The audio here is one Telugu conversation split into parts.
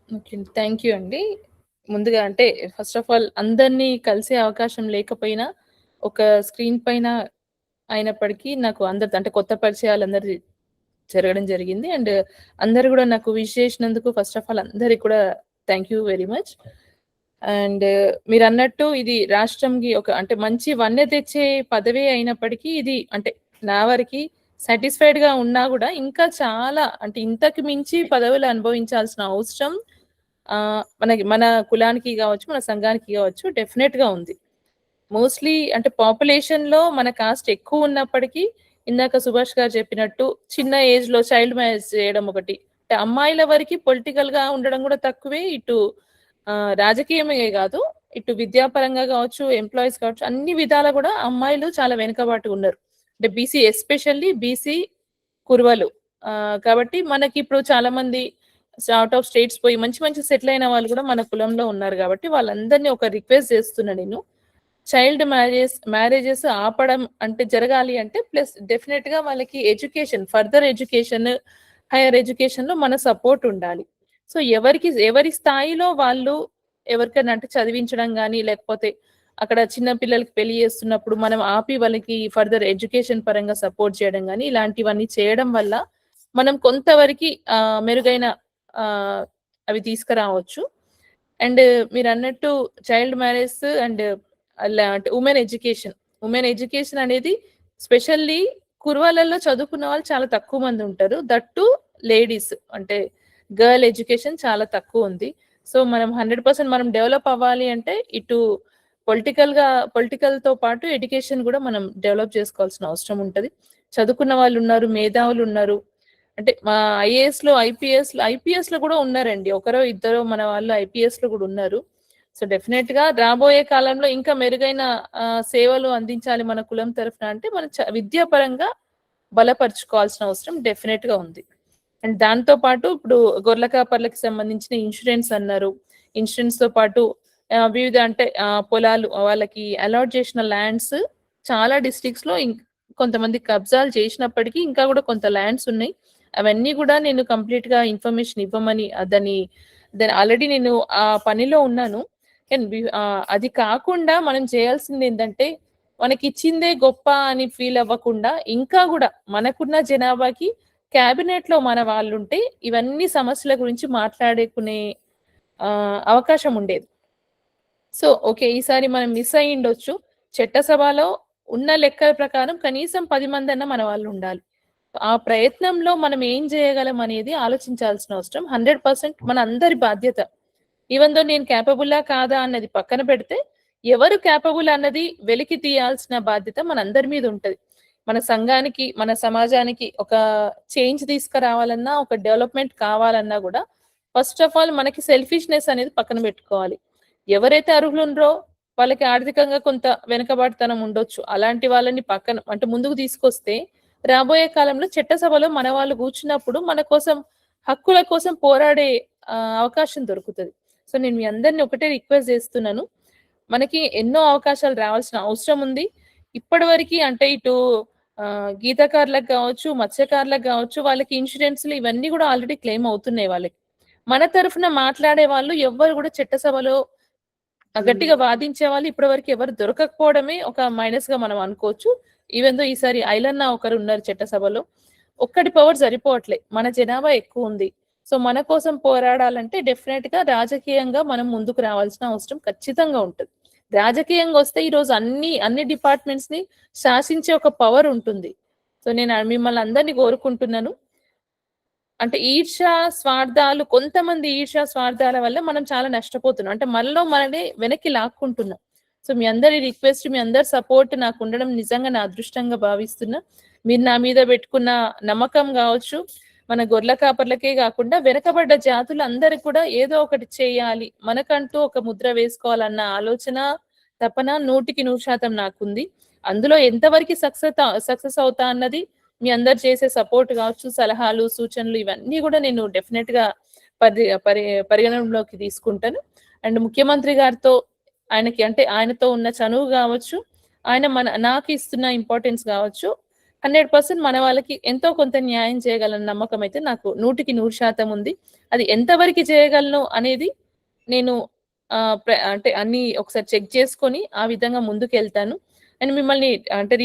ఓకే. థ్యాంక్ యూ అండి. ముందుగా అంటే ఫస్ట్ ఆఫ్ ఆల్ అందరిని కలిసే అవకాశం లేకపోయినా, ఒక స్క్రీన్ పైన అయినప్పటికీ నాకు అందరితో అంటే కొత్త పరిచయాలందరిది జరగడం జరిగింది. అండ్ అందరూ గూడా నాకు విష్ చేసినందుకు ఫస్ట్ ఆఫ్ ఆల్ అందరికి కూడా thank you very much. And మీరన్నట్టు ఇది రాష్ట్రంకి ఒక అంటే మంచి వన్నె తెచ్చే పదవే అయినప్పటికీ ఇది అంటే నా వరకి సాటిస్ఫైడ్‌గా ఉన్నా గూడా ఇంకా చాలా అంటే ఇంతకు మించి పదవులు అనుభవించాల్సిన అవసరం మనకి మన కులానికి గావచ్చు, మన సంఘానికి గావచ్చు డెఫినెట్‌గా ఉంది. మోస్ట్‌లీ అంటే పాపులేషన్‌లో మన కాస్ట్ ఎక్కువున్నప్పటికీ, ఇందాక సుభాష్ గారు చెప్పినట్టు చిన్న ఏజ్‌లో చైల్డ్ మ్యారేజ్ చేయడం ఒకటి. అంటే అమ్మాయిల వరకి పొలిటికల్‌గా ఉండడం గూడా తక్కువే. ఇటు రాజకీయమే గాదు. ఇటు విద్యాపరంగా గావచ్చు, ఎంప్లాయీస్ కావచ్చు, అన్ని విధాలా గూడా అమ్మాయిలు చాలా వెనుకబాటుగున్నారు. అంటే బీసీ ఎస్పెషల్లీ బీసీ కురువలు. కాబట్టి మనకిప్పుడు చాలా మంది ఔట్ ఆఫ్ స్టేట్స్ పోయి మంచి మంచి సెటిల్ అయిన వాళ్ళు గూడా మన కులంలో ఉన్నారు గాబట్టి, వాళ్ళందరిని ఒక రిక్వెస్ట్ జేస్తున్నా నేను. చైల్డ్ మ్యారేజెస్ ఆపడం అంటే జరగాలి అంటే ప్లస్ డెఫినిట్‌గా వాళ్ళకి ఎడ్యుకేషన్, ఫర్దర్ ఎడ్యుకేషన్, హైర్ ఎడ్యుకేషన్‌లో మన సపోర్ట్ ఉండాలి. సో, ఎవరి స్థాయిలో వాళ్ళు ఎవరికైనా అంటే చదివించడం గాని, లేకపోతే అక్కడ చిన్న పిల్లలకి పెళ్లి చేస్తున్నప్పుడు మనం ఆపి వాళ్ళకి ఫర్దర్ ఎడ్యుకేషన్ పరంగా సపోర్ట్ చేయడం గాని, ఇలాంటివన్నీ చేయడం వల్ల మనం కొంతవరకి మెరుగైన ఆహ్, అవి తీసుకురావచ్చు. అండ్ మీరన్నట్టు చైల్డ్ మ్యారేజ్ అండ్ అంటే ఉమెన్ ఎడ్యుకేషన్ అనేది స్పెషల్లీ కుర్వాలలో చదువుకున్న వాళ్ళు చాలా తక్కువ మంది ఉంటారు. దట్ టూ లేడీస్ అంటే గర్ల్ ఎడ్యుకేషన్ చాలా తక్కువుంది. సో, మనం 100% మనం డెవలప్ అవ్వాలి అంటే ఇటు పొలిటికల్‌తో పాటు ఎడ్యుకేషన్ గూడా మనం డెవలప్ చేసుకోవాల్సిన అవసరం ఉంటది. చదువుకున్న వాళ్ళున్నారు, మేధావులున్నారు. అంటే మా ఐపీఎస్‌లో గూడా ఉన్నారండి. ఒకరో ఇద్దరో మన వాళ్ళు ఐపీఎస్‌లో గూడా ఉన్నారు. సో, డెఫినెట్‌గా రాబోయే కాలంలో ఇంకా మెరుగైన సేవలు అందించాలి మన కులం తరఫున అంటే మన విద్యా పరంగా బలపరుచుకోవాల్సిన అవసరం డెఫినెట్‌గా ఉంది. అండ్ దాంతో పాటు ఇప్పుడు గొర్ల కాపర్లకి సంబంధించిన ఇన్సూరెన్స్ అన్నారు. ఇన్సూరెన్స్‌తో పాటు వివిధ అంటే పొలాలు వాళ్ళకి అలాట్ చేసిన ల్యాండ్స్ చాలా డిస్ట్రిక్ట్స్‌లో కొంతమంది కబ్జాలు చేసినప్పటికీ ఇంకా గూడా కొంత ల్యాండ్స్ ఉన్నాయి. అవన్నీ గూడా నేను కంప్లీట్‌గా ఇన్ఫర్మేషన్ ఇవ్వమని దాన్ని ఆల్రెడీ నేను ఆ పనిలో ఉన్నాను. అది కాకుండా మనం చేయాల్సిందేంటంటే మనకిచ్చిందే గొప్ప అని ఫీల్ అవ్వకుండా ఇంకా గూడా మనకున్న జనాభాకి క్యాబినెట్‌లో మన వాళ్ళుంటే ఇవన్నీ సమస్యల గురించి మాట్లాడుకునే అవకాశం ఉండేది. So, okay. ఈసారి మనం మిస్ అయ్యుండొచ్చు. చట్టసభలో ఉన్న లెక్కల ప్రకారం కనీసం 10 మందన్నా మన వాళ్ళుండాలి. ఆ ప్రయత్నంలో మనం ఏం చేయగలం అనేది ఆలోచించాల్సిన అవసరం 100% మనందరి బాధ్యత. ఈవెన్ దో నేను కేపబులా కాదా అన్నది పక్కన పెడితే, ఎవరు కేపబుల్ అన్నది వెలికి తీయాల్సిన బాధ్యత మనందరి మీద ఉంటది. మన సంఘానికి, మన సమాజానికి ఒక చేంజ్ తీసుకురావాలన్నా, ఒక డెవలప్‌మెంట్ కావాలన్నా గూడా ఫస్ట్ ఆఫ్ ఆల్ మనకి సెల్ఫిష్‌నెస్ అనేది పక్కన పెట్టుకోవాలి. ఎవరైతే అర్హులుండ్రో వాళ్ళకి ఆర్థికంగా కొంత వెనుకబాటుతనం ఉండొచ్చు. అలాంటి వాళ్ళని పక్కన అంటే ముందుకు తీసుకొస్తే రాబోయే కాలంలో చట్టసభలో మన వాళ్ళు కూర్చున్నప్పుడు మన కోసం హక్కుల కోసం పోరాడే అవకాశం దొరుకుతది. సో, నేను మీ అందరిని ఒకటే రిక్వెస్ట్ చేస్తున్నాను. మనకి ఎన్నో అవకాశాలు రావాల్సిన అవసరం ఉంది. ఇప్పటివరకి అంటే ఇటు గీతకారులకు గావచ్చు, మత్స్యకారులకు గావచ్చు వాళ్ళకి ఇన్సూరెన్స్‌లు ఇవన్నీ గూడా ఆల్రెడీ క్లెయిమ్ అవుతున్నాయి వాళ్ళకి. మన తరఫున మాట్లాడే వాళ్ళు ఎవ్వరు గూడా చట్టసభలో గట్టిగా వాదించే వాళ్ళు ఇప్పటివరకు ఎవరు దొరకకపోవడమే ఒక మైనస్‌గా మనం అనుకోవచ్చు. ఈవెన్ దో ఈసారి ఐలన్న ఒకరున్నారు చట్టసభలో. ఒక్కడి పవర్ సరిపోవట్లే. మన జనాభా ఎక్కువుంది. సో, మన కోసం పోరాడాలంటే డెఫినెట్‌గా రాజకీయంగా మనం ముందుకు రావాల్సిన అవసరం ఖచ్చితంగా ఉంటది. రాజకీయంగొస్తే ఈరోజు అన్ని డిపార్ట్‌మెంట్స్‌ని శాసించే ఒక పవర్ ఉంటుంది. సో, నేను మిమ్మల్ని అందరిని కోరుకుంటున్నాను. అంటే కొంతమంది స్వార్థాల వల్ల మనం చాలా నష్టపోతున్నాం. అంటే మనలో మననే వెనక్కి లాక్కుంటున్నాం. సో, మీ అందరి రిక్వెస్ట్, మీ అందరి సపోర్ట్ నాకుండడం నిజంగా నా అదృష్టంగా భావిస్తున్నా. మీరు నా మీద పెట్టుకున్న నమ్మకం గావచ్చు, మన గొర్ల కాపర్లకే గాకుండా వెనకబడ్డ జాతులందరికి కూడా ఏదో ఒకటి చేయాలి. మనకంటూ ఒక ముద్ర వేసుకోవాలన్న ఆలోచన, తపన 100% నాకుంది. అందులో ఎంతవరకి సక్సెస్ అవుతా అన్నది మీ అందరు చేసే సపోర్ట్ కావచ్చు, సలహాలు, సూచనలు ఇవన్నీ గూడా నేను డెఫినిట్‌గా పరి పరి పరిగణనలోకి తీసుకుంటాను. అండ్ ముఖ్యమంత్రి గారితో ఆయనతో ఉన్న చనువు గావచ్చు, ఆయన నాకు ఇస్తున్న ఇంపార్టెన్స్ గావచ్చు, 100% మన వాళ్ళకి ఎంతో కొంత న్యాయం చేయగలన నమ్మకం అయితే నాకు 100% ఉంది. అది ఎంతవరకు చేయగలను అనేది నేను అంటే అన్నీ ఒకసారి చెక్ చేసుకొని ఆ విధంగా ముందుకెళ్తాను. అండ్ మిమ్మల్ని అంటే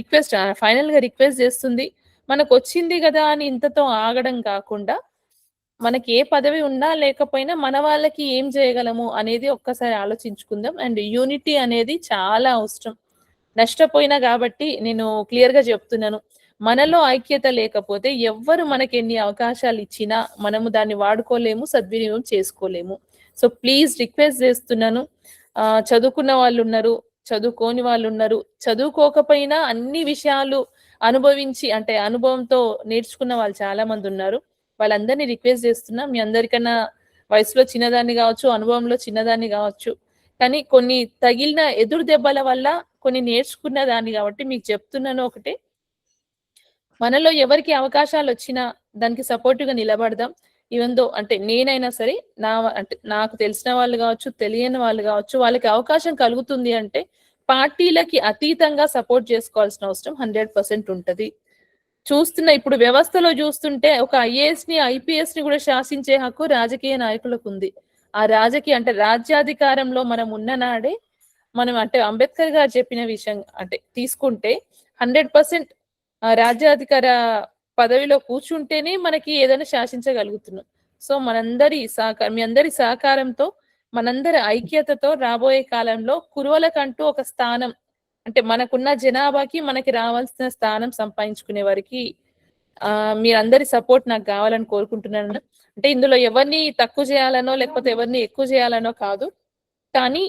ఫైనల్‌గా రిక్వెస్ట్ చేస్తుంది. మనకొచ్చింది గదా అని ఇంతతో ఆగడం కాకుండా, మనకి ఏ పదవి ఉన్నా లేకపోయినా మన వాళ్ళకి ఏం చేయగలము అనేది ఒక్కసారి ఆలోచించుకుందాం. అండ్ యూనిటీ అనేది చాలా అవసరం. నష్టపోయినా గాబట్టి నేను క్లియర్‌గా జెప్తున్నాను. మనలో ఐక్యత లేకపోతే ఎవ్వరు మనకెన్ని అవకాశాలిచ్చినా మనము దాన్ని వాడుకోలేము, సద్వినియోగం చేసుకోలేము. సో, ప్లీజ్ రిక్వెస్ట్ జేస్తున్నాను. చదువుకున్న వాళ్ళున్నారు, చదువుకోని వాళ్ళున్నారు. చదువుకోకపోయినా అన్ని విషయాలు అనుభవించి అంటే అనుభవంతో నేర్చుకున్న వాళ్ళు చాలా మందున్నారు. వాళ్ళందరిని రిక్వెస్ట్ జేస్తున్నా. మీ అందరికన్నా వయసులో చిన్నదాన్ని గావచ్చు, అనుభవంలో చిన్నదాన్ని గావచ్చు. కానీ కొన్ని తగిలిన ఎదురు దెబ్బల వల్ల కొన్ని నేర్చుకున్న దాన్ని గాబట్టి మీకు చెప్తున్నాను ఒకటే. మనలో ఎవరికి అవకాశాలొచ్చినా దానికి సపోర్టివ్‌గా నిలబడదాం. ఈవెన్ దో అంటే నేనైనా సరే అంటే నాకు తెలిసిన వాళ్ళు గావచ్చు, తెలియని వాళ్ళు గావచ్చు, వాళ్ళకి అవకాశం కలుగుతుంది అంటే పార్టీలకి అతీతంగా సపోర్ట్ చేసుకోవాల్సిన అవసరం 100% ఉంటది. ఇప్పుడు వ్యవస్థలో జూస్తుంటే ఒక ఐఏఎస్‌ని, ఐపీఎస్‌ని గూడా శాసించే హక్కు రాజకీయ నాయకులకుంది. అంటే రాజ్యాధికారంలో మనం ఉన్న నాడే మనం అంటే అంబేద్కర్ గారు చెప్పిన విషయం అంటే తీసుకుంటే 100% రాజ్యాధికార పదవిలో కూర్చుంటేనే మనకి ఏదైనా శాసించగలుగుతున్నాం. సో, మీ అందరి సహకారంతో, మనందరి ఐక్యతతో రాబోయే కాలంలో కురువలకంటూ ఒక స్థానం అంటే మనకున్న జనాభాకి మనకి రావాల్సిన స్థానం సంపాదించుకునే వరకి మీరందరి సపోర్ట్ నాకు గావాలని కోరుకుంటున్నాను. అంటే ఇందులో ఎవరిని తక్కువ చేయాలనో, లేకపోతే ఎవరిని ఎక్కువ చేయాలనో కాదు. కానీ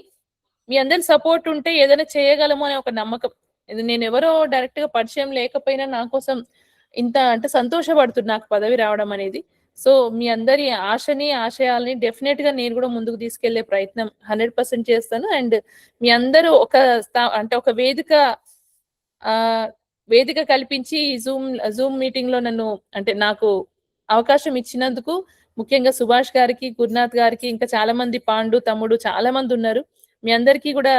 మీ అందరి సపోర్ట్ ఉంటే ఏదైనా చేయగలము అనే ఒక నమ్మకం. ఇది నేనెవరో డైరెక్ట్‌గా పరిచయం లేకపోయినా నా కోసం ఇంత అంటే సంతోషపడుతున్నా నాకు పదవి రావడం అనేది. సో, మీ అందరి ఆశయాల్ని డెఫినెట్‌గా నేను గూడా ముందుకు తీసుకెళ్లే ప్రయత్నం 100% చేస్తాను. అండ్ మీ అందరూ అంటే ఒక ఆహ్, వేదిక కల్పించి జూమ్ మీటింగ్‌లో అంటే నాకు అవకాశం ఇచ్చినందుకు ముఖ్యంగా సుభాష్ గారికి, గురునాథ్ గారికి, ఇంకా చాలా మంది పాండు, తమ్ముడు చాలా మందున్నారు. మీ అందరికీ గూడా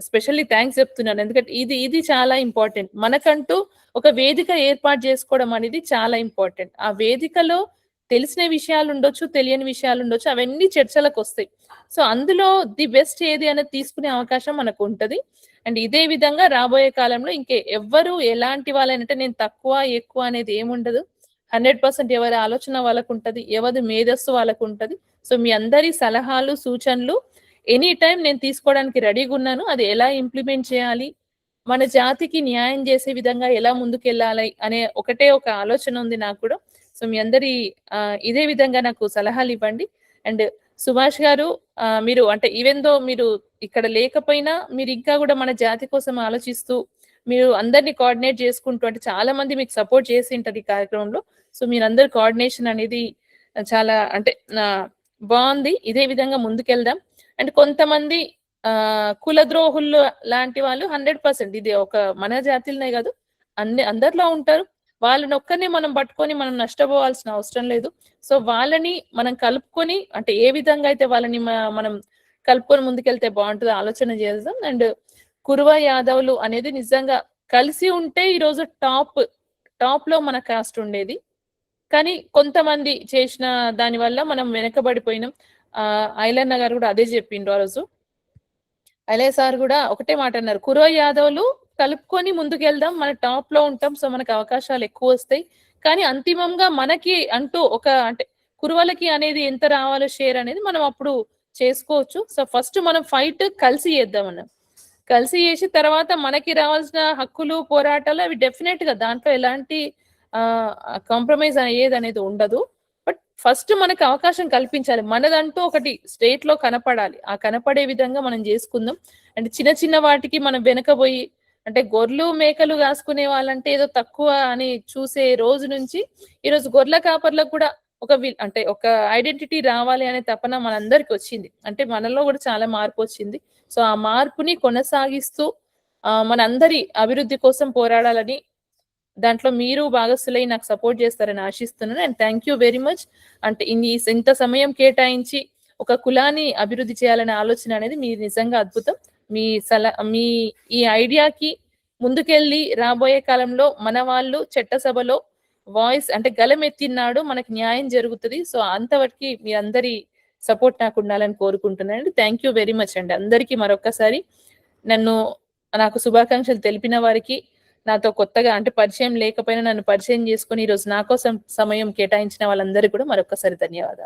స్పెషల్లీ థాంక్స్ చెప్తున్నాను. ఎందుకంటే ఇది చాలా ఇంపార్టెంట్. మనకంటూ ఒక వేదిక ఏర్పాటు చేసుకోవడం అనేది చాలా ఇంపార్టెంట్. ఆ వేదికలో తెలిసిన విషయాలుండొచ్చు, తెలియని విషయాలుండొచ్చు. అవన్నీ చర్చలకొస్తాయి. సో, అందులో ది బెస్ట్ ఏది అనేది తీసుకునే అవకాశం మనకుంటది. అండ్ ఇదే విధంగా రాబోయే కాలంలో ఎవ్వరు ఎలాంటి వాళ్ళనంటే నేను తక్కువ, ఎక్కువ అనేది ఏముండదు. 100% ఎవరి ఆలోచన వాళ్ళకుంటది. ఎవరి మేధస్సు వాళ్ళకుంటది. సో, మీ అందరి సలహాలు, సూచనలు ఎనీ టైమ్ నేను తీసుకోవడానికి రెడీగున్నాను. అది ఎలా ఇంప్లిమెంట్ చేయాలి? మన జాతికి న్యాయం చేసే విధంగా ఎలా ముందుకెళ్ళాలి? అనే ఒకటే ఒక ఆలోచన ఉంది నాకు కూడా. సో, మీ అందరి ఇదే విధంగా నాకు సలహాలివ్వండి. అండ్ సుభాష్ గారు మీరు అంటే ఈవెన్ దో మీరు ఇక్కడ లేకపోయినా మీరు ఇంకా గూడా మన జాతి కోసం ఆలోచిస్తూ, మీరు అందరిని కోఆర్డినేట్ చేసుకుంటూ అంటే చాలా మంది మీకు సపోర్ట్ చేసింటారు ఈ కార్యక్రమంలో. సో, మీరందరూ కోఆర్డినేషన్ అనేది చాలా అంటే బావుంది. ఇదే విధంగా ముందుకెళ్దాం. అండ్ కొంతమంది కులద్రోహులు లాంటి వాళ్ళు 100% ఇది ఒక మన జాతిలోనే గాదు. అందరిలో ఉంటారు. వాళ్ళనొక్కరినే మనం పట్టుకొని మనం నష్టపోవాల్సిన అవసరం లేదు. సో, వాళ్ళని మనం కలుపుకొని అంటే ఏ విధంగా అయితే వాళ్ళని మనం కలుపుకొని ముందుకెళ్తే బావుంటదో ఆలోచన చేద్దాం. అండ్ కురువ యాదవులు అనేది నిజంగా కలిసి ఉంటే ఈరోజు టాప్‌లో మన కాస్ట్ ఉండేది. కానీ కొంతమంది చేసిన దాని వల్ల మనం వెనకబడిపోయినాం. ఐలన్న గారు గూడా అదే జెప్పిండ్రు ఆ రోజు. ఐలయ్య సార్ గూడా ఒకటే మాటన్నారు. కురవ యాదవులు కలుపుకొని ముందుకెళ్దాం. మన టాప్‌లో ఉంటాం. సో, మనకు అవకాశాలు ఎక్కువొస్తాయి. కానీ అంతిమంగా మనకి అంటూ అంటే కురువలకి అనేది ఎంత రావాలో షేర్ అనేది మనం అప్పుడు చేసుకోవచ్చు. సో, ఫస్ట్ మనం ఫైట్ కలిసి చేద్దామన్నారు. కలిసి చేసి తర్వాత మనకి రావాల్సిన హక్కులు, పోరాటాలు అవి డెఫినెట్‌గా దాంట్లో ఎలాంటి కాంప్రమైజ్ అయ్యేదనేది ఉండదు. బట్ ఫస్ట్ మనకు అవకాశం కల్పించాలి. మనదంటూ ఒకటి స్టేట్‌లో కనపడాలి. ఆ కనపడే విధంగా మనం జేసుకుందాం. అండ్ చిన్న చిన్న వాటికి మనం వెనకబోయి అంటే గొర్రెలు, మేకలు గాసుకునే వాళ్ళంటే ఏదో తక్కువ అని చూసే రోజు నుంచి ఈరోజు గొర్రెల కాపర్లకు కూడా అంటే ఒక ఐడెంటిటీ రావాలి అనే తపన మనందరికి వచ్చింది. అంటే మనలో గూడా చాలా మార్పొచ్చింది. సో, ఆ మార్పుని కొనసాగిస్తూ మనందరి అభివృద్ధి కోసం పోరాడాలని దాంట్లో మీరు భాగస్థులై నాకు సపోర్ట్ చేస్తారని ఆశిస్తున్నాను. And thank you very much. అంటే ఇంత సమయం కేటాయించి ఒక కులాన్ని అభివృద్ధి చేయాలనే ఆలోచన అనేది మీరు నిజంగా అద్భుతం. మీ ఈ ఐడియాకి ముందుకెళ్ళి రాబోయే కాలంలో మన వాళ్ళు చట్టసభలో వాయిస్ అంటే గలమెత్తినాడు మనకు న్యాయం జరుగుతది. సో, అంతవరకి మీ అందరి సపోర్ట్ నాకు ఉండాలని కోరుకుంటున్నానండి. థ్యాంక్ యూ వెరీ మచ్ అండి. అందరికీ మరొక్కసారి నన్ను నాకు శుభాకాంక్షలు తెలిపిన వారికి, నాతో కొత్తగా అంటే పరిచయం లేకపోయినా నన్ను పరిచయం చేసుకొని ఈరోజు నా కోసం సమయం కేటాయించిన వాళ్ళందరికీ కూడా మరొక్కసారి ధన్యవాదాలు.